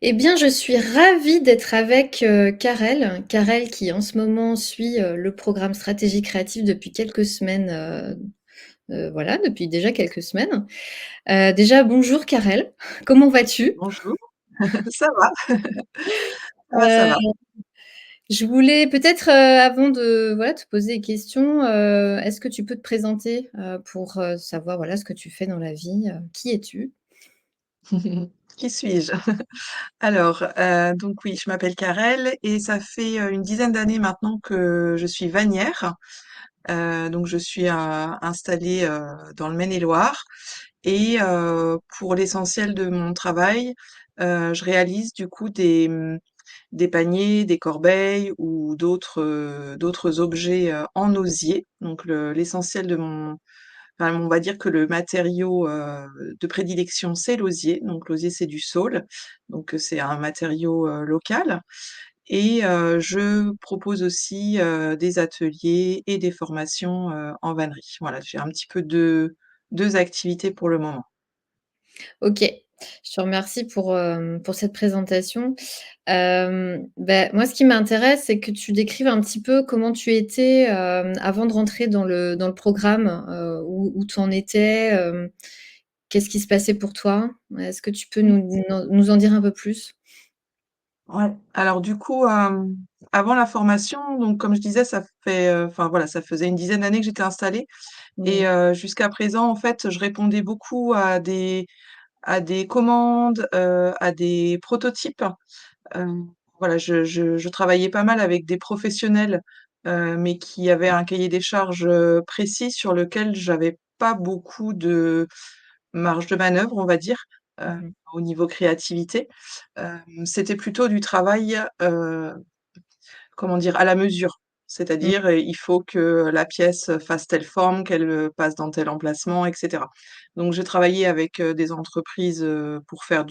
Eh bien, je suis ravie d'être avec, Karel. Karel qui, en ce moment, suit, le programme Stratégie créative depuis quelques semaines, voilà, depuis déjà quelques semaines. Déjà bonjour Karel, comment vas-tu? Bonjour, ça va, ça va, ça va. Heu, je voulais peut-être, avant de, voilà, te poser des questions, est-ce que tu peux te présenter, pour, savoir, voilà, ce que tu fais dans la vie? Qui es-tu? Qui suis-je? Alors, donc oui, je m'appelle Karel et ça fait, une dizaine d'années maintenant que je suis vannière. Donc je suis, installée, dans le Maine-et-Loire et pour l'essentiel de mon travail, je réalise du coup des paniers, des corbeilles ou d'autres objets, en osier. Donc l'essentiel de mon enfin, on va dire que le matériau, de prédilection, c'est l'osier. Donc l'osier, c'est du saule, donc c'est un matériau, local et je propose aussi, des ateliers et des formations, en vannerie. Voilà, j'ai un petit peu deux activités pour le moment. OK, je te remercie pour cette présentation. Moi, ce qui m'intéresse, c'est que tu décrives un petit peu comment tu étais, avant de rentrer dans le programme, où tu en étais, qu'est-ce qui se passait pour toi? Est-ce que tu peux nous en dire un peu plus? Ouais. Alors du coup, avant la formation, donc comme je disais, ça fait, enfin voilà, ça faisait une dizaine d'années que j'étais installée et Mmh. jusqu'à présent, en fait, je répondais beaucoup à des commandes, à des prototypes. Heu, voilà, je travaillais pas mal avec des professionnels, mais qui avaient un cahier des charges, précis sur lequel j'avais pas beaucoup de marge de manœuvre, on va dire, heu, Mmh. au niveau créativité. C'était plutôt du travail, comment dire? À la mesure. Mmh. C'est-à-dire, il faut que la pièce fasse telle forme, qu'elle, passe dans tel emplacement et cetera. Donc j'ai travaillé avec, des entreprises, pour faire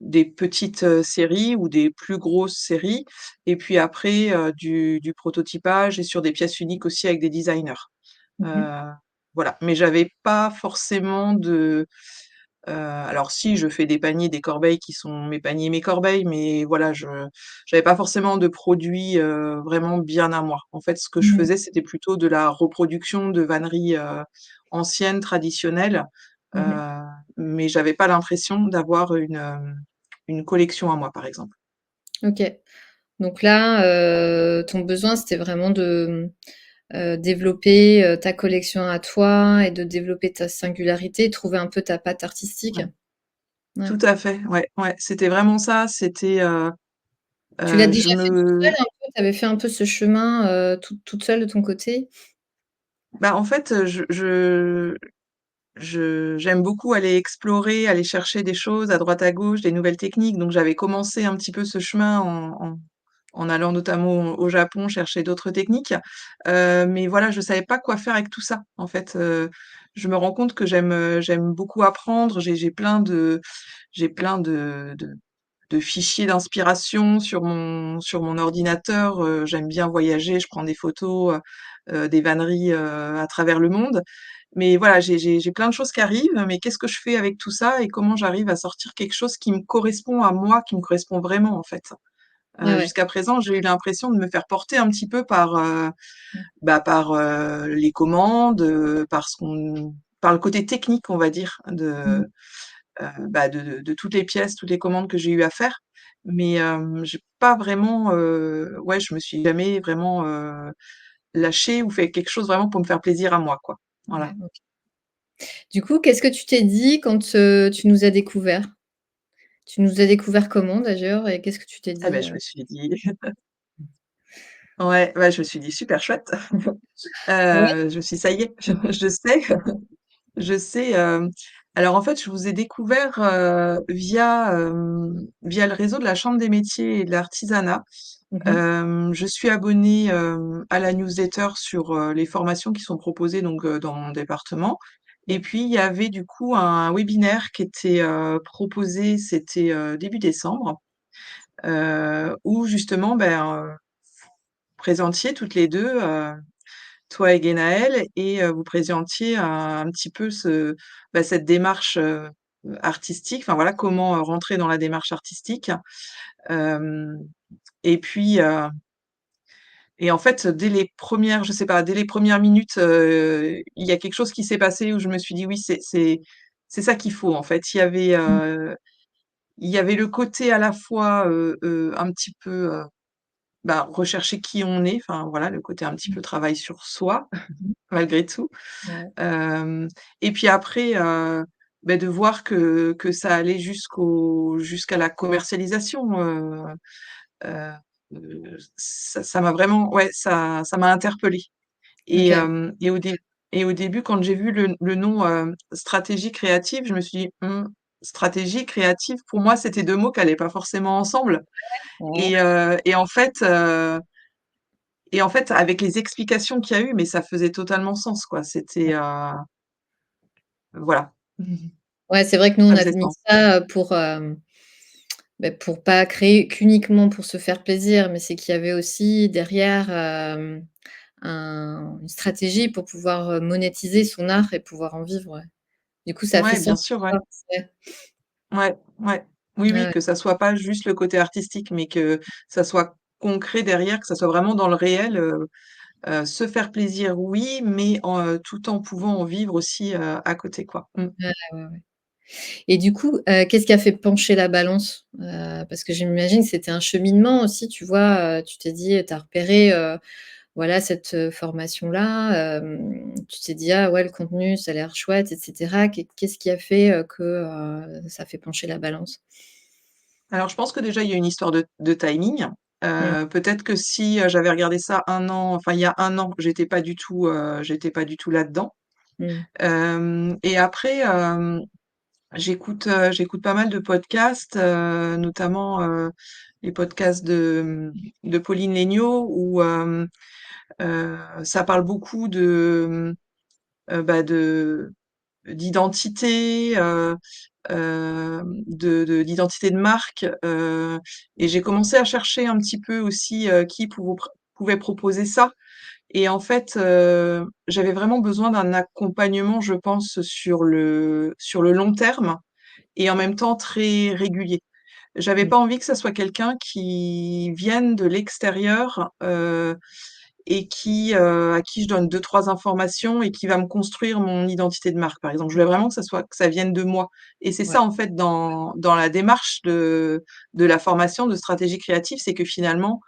des petites, séries ou des plus grosses séries et puis après, du prototypage et sur des pièces uniques aussi avec des designers. Mmh. Heu, voilà, mais j'avais pas forcément de alors si, je fais des paniers, des corbeilles qui sont mes paniers, mes corbeilles, mais voilà, je j'avais pas forcément de produits, vraiment bien à moi. En fait, ce que je Mmh. faisais, c'était plutôt de la reproduction de vanneries, anciennes, traditionnelles, Mmh. heu, mais j'avais pas l'impression d'avoir une collection à moi, par exemple. OK. Donc là, ton besoin, c'était vraiment de, développer, ta collection à toi et de développer ta singularité, trouver un peu ta patte artistique? Ouais, Ouais. tout à fait, ouais, ouais, c'était vraiment ça, c'était, Tu l'as je déjà fait toute seule me un peu? Tu avais fait un peu ce chemin, toute seule de ton côté? bah, en fait, j'aime beaucoup aller explorer, aller chercher des choses à droite à gauche, des nouvelles techniques, donc j'avais commencé un petit peu ce chemin en allant notamment au Japon chercher d'autres techniques. Mais voilà, je savais pas quoi faire avec tout ça, en fait, je me rends compte que j'aime beaucoup apprendre. J'ai plein de fichiers d'inspiration sur mon ordinateur, j'aime bien voyager, je prends des photos, des vanneries, à travers le monde. Mais voilà, j'ai plein de choses qui arrivent, mais qu'est-ce que je fais avec tout ça et comment j'arrive à sortir quelque chose qui me correspond à moi, qui me correspond vraiment, en fait? Ouais, ouais. Jusqu'à présent, j'ai eu l'impression de me faire porter un petit peu par, Mmh. par, les commandes, par le côté technique, on va dire, Mmh. de toutes les pièces, toutes les commandes que j'ai eu à faire. Mais, j'ai pas vraiment, ouais, je me suis jamais vraiment, lâchée ou fait quelque chose vraiment pour me faire plaisir à moi, quoi. Ouais, Voilà. OK. Du coup, qu'est-ce que tu t'es dit quand, tu nous as découverts? Tu nous as découverts comment d'ailleurs et qu'est-ce que tu t'es Ah dit, ben je me suis dit ouais, ouais, je me suis dit: «Super chouette». Ouais. Je me suis dit: «Ça y est, je sais». Je sais, alors en fait, je vous ai découvert, via le réseau de la chambre des métiers et de l'artisanat. Mmh mh. Je suis abonnée, à la newsletter sur, les formations qui sont proposées donc, dans mon département et Mmh. puis il y avait du coup un webinaire qui était, proposé, c'était, début décembre, où justement, présentiez toutes les 2, toi et Guénaël et vous présentiez un petit peu cette démarche, artistique, enfin voilà, comment, rentrer dans la démarche artistique. Hem et puis, et en fait, dès les premières je sais pas, dès les premières minutes, il y a quelque chose qui s'est passé où je me suis dit: «Oui, c'est ça qu'il faut», en fait. Mmh. Il y avait le côté à la fois, un petit peu, bah, rechercher qui on est, enfin voilà, le côté un petit peu travail sur soi, malgré tout. Ouais. Hem et puis après, de voir que ça allait jusqu'à la commercialisation, heu ça m'a vraiment ouais, ça m'a interpellée et OK. hem et au début, quand j'ai vu le nom, stratégie créative, je me suis dit: «Mmh, stratégie, créative», pour moi, c'était 2 mots qui allaient pas forcément ensemble Ouais. et en fait, avec les explications qu'il y a eu, mais ça faisait totalement sens, quoi. C'était, voilà. Ouais, c'est vrai que nous, on Ça a faisait mis sens. ça, pour pas créer qu'uniquement pour se faire plaisir, mais c'est qu'il y avait aussi derrière, une stratégie pour pouvoir, monétiser son art et pouvoir en vivre, ouais. Du coup, ça a fait Ouais, bien sens sûr, pour ouais. toi? Ouais. Ouais, ouais. Oui, Ouais, oui, ouais. que ça soit pas juste le côté artistique, mais que ça soit concret derrière, que ça soit vraiment dans le réel, se faire plaisir, oui, mais tout en pouvant en vivre aussi, à côté, quoi. Mmh. Ouais, ouais, ouais. Et du coup, qu'est-ce qui a fait pencher la balance? Parce que j'imagine que c'était un cheminement aussi, tu vois? Tu t'es dit, tu as repéré, voilà cette, formation-là, tu t'es dit: «Ah ouais, le contenu, ça a l'air chouette» et cetera. Qu'est-ce qui a fait, que, ça a fait pencher la balance? Alors je pense que déjà il y a une histoire de timing. Mmh, Peut-être que si, j'avais regardé ça il y a un an, j'étais pas du tout là-dedans. mmh, Hem et après, j'écoute pas mal de podcasts, notamment, les podcasts de Pauline Léniaud où, ça parle beaucoup de d'identité, d'identité de marque, et j'ai commencé à chercher un petit peu aussi, qui pouvait proposer ça et en fait, j'avais vraiment besoin d'un accompagnement, je pense, sur le long terme et en même temps très régulier. J'avais mmh, pas envie que ça soit quelqu'un qui vienne de l'extérieur, et à qui je donne deux trois informations et qui va me construire mon identité de marque, par exemple. Je voulais vraiment que ça vienne de moi et c'est ouais, ça, en fait, dans la démarche de la formation de stratégie créative, c'est que finalement,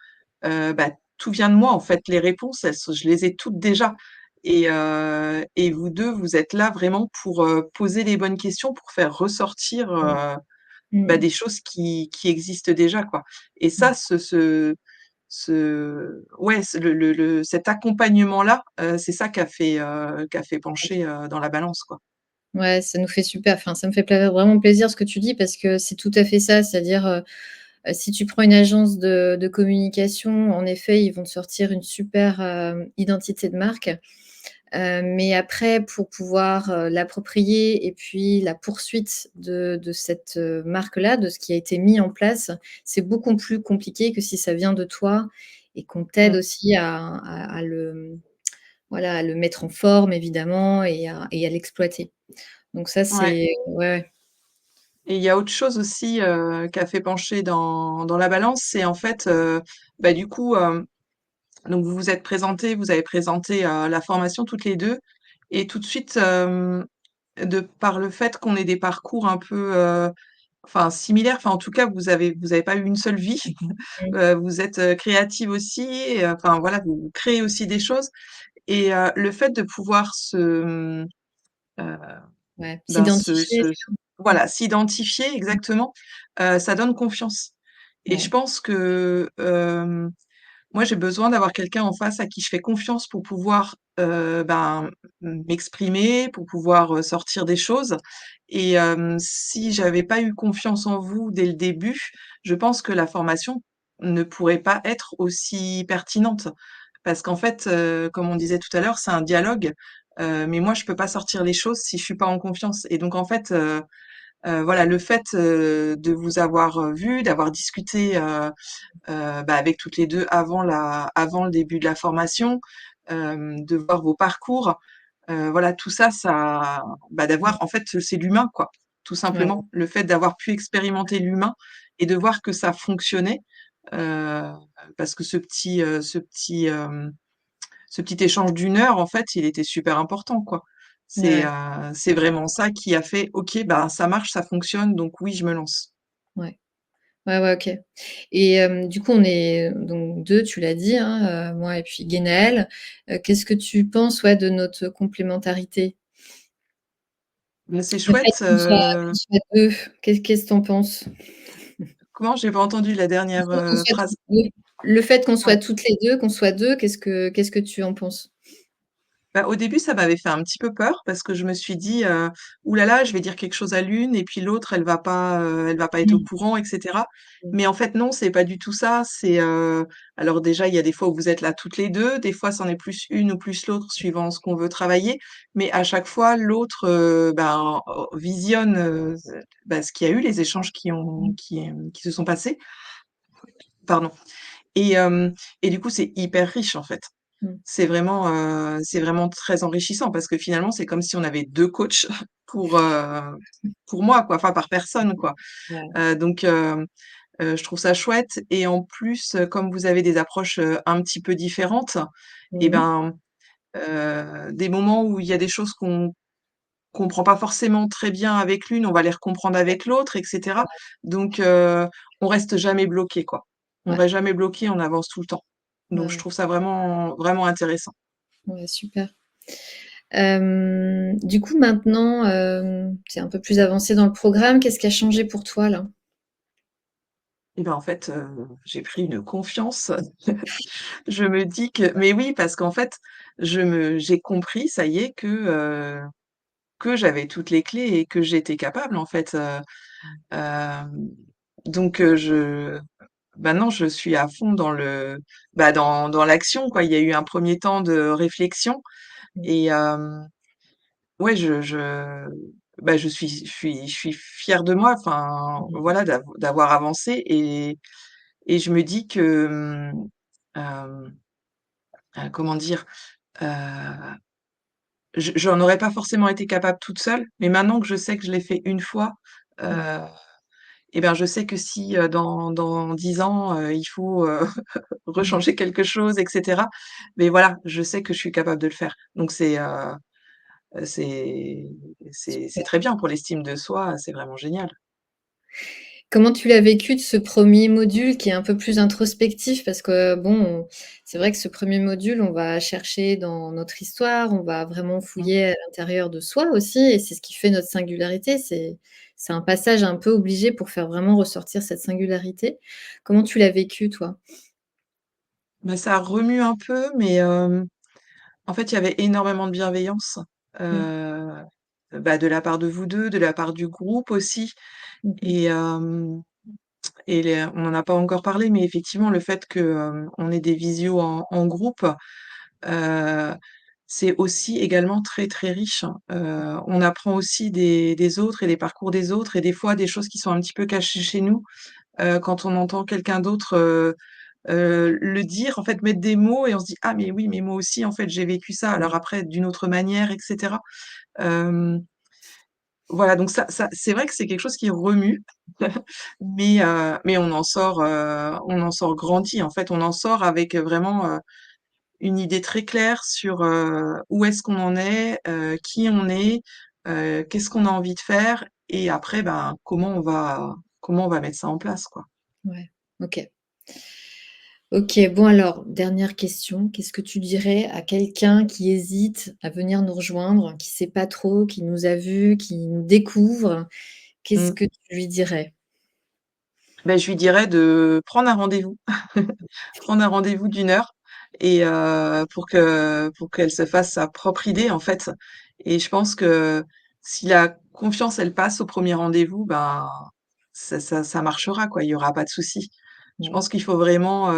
tout vient de moi, en fait. Les réponses, je les ai toutes déjà et vous 2 vous êtes là vraiment pour, poser les bonnes questions, pour faire ressortir, mmh, mmh, des choses qui existent déjà, quoi et mmh. ça, ouais, cet accompagnement-là, c'est ça qui a fait pencher, dans la balance, quoi. Ouais, ça nous fait super enfin, ça me fait vraiment plaisir ce que tu dis parce que c'est tout à fait ça. C'est-à-dire, si tu prends une agence de communication, en effet, ils vont te sortir une super, identité de marque. Mais après pour pouvoir, l'approprier et puis la poursuite de cette, marque-là, de ce qui a été mis en place, c'est beaucoup plus compliqué que si ça vient de toi et qu'on t'aide Mmh. aussi à le, voilà, à le mettre en forme évidemment et à l'exploiter. Donc ça, Ouais c'est ouais, et il y a autre chose aussi, qui a fait pencher dans la balance, c'est en fait, du coup, donc vous vous êtes présentés, vous avez présenté, la formation toutes les 2 et tout de suite, de par le fait qu'on ait des parcours un peu, enfin similaires, enfin en tout cas vous avez pas eu une seule vie. mmh, Vous êtes, créative aussi et enfin voilà, vous créez aussi des choses et le fait de pouvoir heu, ouais, se s'identifier, se c'est bien. voilà, s'identifier Mmh, exactement, ça donne confiance et je ouais, pense que, moi, j'ai besoin d'avoir quelqu'un en face à qui je fais confiance pour pouvoir, m'exprimer, pour pouvoir, sortir des choses et si j'avais pas eu confiance en vous dès le début, je pense que la formation ne pourrait pas être aussi pertinente. Parce qu'en fait, comme on disait tout à l'heure, c'est un dialogue, mais moi, je peux pas sortir les choses si je suis pas en confiance et donc en fait, voilà, le fait, de vous avoir, vues, d'avoir discuté, avec toutes les 2 avant le début de la formation, de voir vos parcours, voilà tout ça, d'avoir mmh. en fait, c'est l'humain, quoi. tout Ouais, simplement. Le fait d'avoir pu expérimenter l'humain et de voir que ça fonctionnait, heu, parce que ce petit échange d'une heure, en fait, il était super important, quoi. ouais, C'est vraiment ça qui a fait: «OK, bah, ça marche, ça fonctionne, donc oui, je me lance». ouais. Ouais, ouais, OK et du coup, on est donc 2, tu l'as dit, hein, moi et puis Guénaël. Qu'est-ce que tu penses, ouais, de notre complémentarité? Mais c'est Le fait chouette, qu'on soit 2, qu'est-ce que tu en penses? comment? J'ai pas entendu la Le dernière, fait qu'on soit phrase. toutes 2, le fait qu'on Ouais. soit toutes les 2, qu'on soit 2, qu'est-ce que tu en penses? Bah, au début, ça m'avait fait un petit peu peur parce que je me suis dit, «Ouh là là, je vais dire quelque chose à l'une et puis l'autre, elle va pas être au Mmh, courant» et cetera. mmh, Mais en fait, non, c'est pas du tout ça. Alors déjà, il y a des fois où vous êtes là toutes les 2, des fois, c'en est plus une ou plus l'autre suivant ce qu'on veut travailler. Mais à chaque fois, l'autre, visionne, bah, ce qu'il y a eu, les échanges mmh, qui se sont passés. Pardon. Et du coup, c'est hyper riche, en fait. mmh. C'est vraiment très enrichissant parce que finalement, c'est comme si on avait 2 coachs pour, heu, pour moi, quoi, enfin par personne, quoi. Ouais. Donc je trouve ça chouette et en plus, comme vous avez des approches, un petit peu différentes et Mmh mh. ben, des moments où il y a des choses qu'on comprend pas forcément très bien avec l'une, on va les recomprendre avec l'autre et cetera. Donc on reste jamais bloqué, quoi. On Ouais, reste jamais bloqué, on avance tout le temps. ouais, Donc je ouais, trouve ça vraiment vraiment intéressant. ouais, super. Du coup, maintenant, tu es un peu plus avancé dans le programme. Qu'est-ce qui a changé pour toi, là? Et ben, en fait, j'ai pris une confiance. Je me dis que mais oui, parce qu'en fait, j'ai compris, ça y est, que j'avais toutes les clés et que j'étais capable, en fait, hem, donc maintenant, je suis à fond dans l'action, quoi. Il y a eu un premier temps de réflexion Mmh, et ouais, je suis fière de moi, enfin, mmh, voilà, d'avoir avancé et je me dis que, comment dire? Heu, j'en aurais pas forcément été capable toute seule, mais maintenant que je sais que je l'ai fait une fois, ouais, heu et ben, je sais que si, dans 10 ans, il faut, mmh. rechanger quelque chose et cetera, mais voilà, je sais que je suis capable de le faire. Donc c'est c'est Super. très bien pour l'estime de soi, c'est vraiment génial. Comment tu l'as vécu de ce premier module qui est un peu plus introspectif? Parce que bon, c'est vrai que ce premier module, on va chercher dans notre histoire, on va vraiment Mmh. fouiller à l'intérieur de soi aussi et c'est ce qui fait notre singularité. C'est un passage un peu obligé pour faire vraiment ressortir cette singularité. Comment tu l'as vécu toi? Bah, ça remue un peu, mais en fait, il y avait énormément de bienveillance, Mmh. heu, bah, de la part de vous 2, de la part du groupe aussi Mmh mh. et on n'en a pas encore parlé, mais effectivement, le fait que, on ait des visios en groupe, heu, c'est aussi également très, très riche. On apprend aussi des autres et des parcours des autres et des fois des choses qui sont un petit peu cachées chez nous, quand on entend quelqu'un d'autre, le dire, en fait, mettre des mots et on se dit: «Ah mais oui, mais moi aussi, en fait, j'ai vécu ça, alors après d'une autre manière» et cetera. Hem, voilà, donc ça c'est vrai que c'est quelque chose qui remue, mais on en sort grandi, en fait. On en sort avec, vraiment, une idée très claire sur, où est-ce qu'on en est, qui on est, qu'est-ce qu'on a envie de faire et après, ben, comment on va mettre ça en place, quoi. Ouais, OK. OK, bon alors, dernière question, qu'est-ce que tu dirais à quelqu'un qui hésite à venir nous rejoindre, qui sait pas trop, qui nous a vus, qui nous découvre? Qu'est-ce Mmh. que tu lui dirais? Beh, je lui dirais de prendre un rendez-vous. Prendre un rendez-vous d'une heure et pour qu'elle se fasse sa propre idée, en fait et je pense que si la confiance, elle passe au premier rendez-vous, ben, ça marchera, quoi, il y aura pas de souci. Je Ouais. pense qu'il faut vraiment,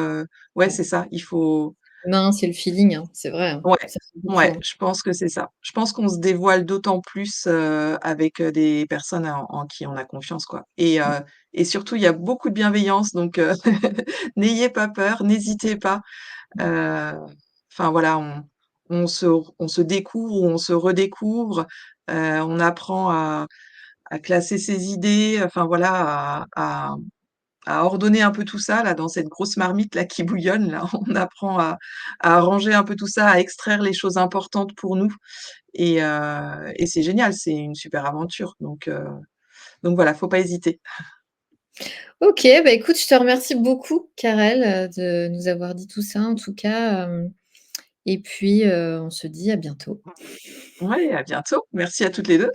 ouais, Ouais. c'est ça, il faut L'humain, c'est le feeling, hein, c'est vrai, hein, ouais, ça fait beaucoup, ouais, hein. je pense que c'est ça. Je pense qu'on se dévoile d'autant plus, avec, des personnes en qui on a confiance, quoi et surtout, il y a beaucoup de bienveillance donc n'ayez pas peur, n'hésitez pas. Heu, enfin voilà, on se découvre ou on se redécouvre, on apprend à classer ses idées, enfin voilà, à ordonner un peu tout ça là dans cette grosse marmite là qui bouillonne là. On apprend à ranger un peu tout ça, à extraire les choses importantes pour nous et c'est génial, c'est une super aventure donc voilà, faut pas hésiter. OK, bah, écoute, je te remercie beaucoup Karel, de nous avoir dit tout ça en tout cas, et puis, on se dit à bientôt. Ouais, à bientôt. Merci à toutes les 2.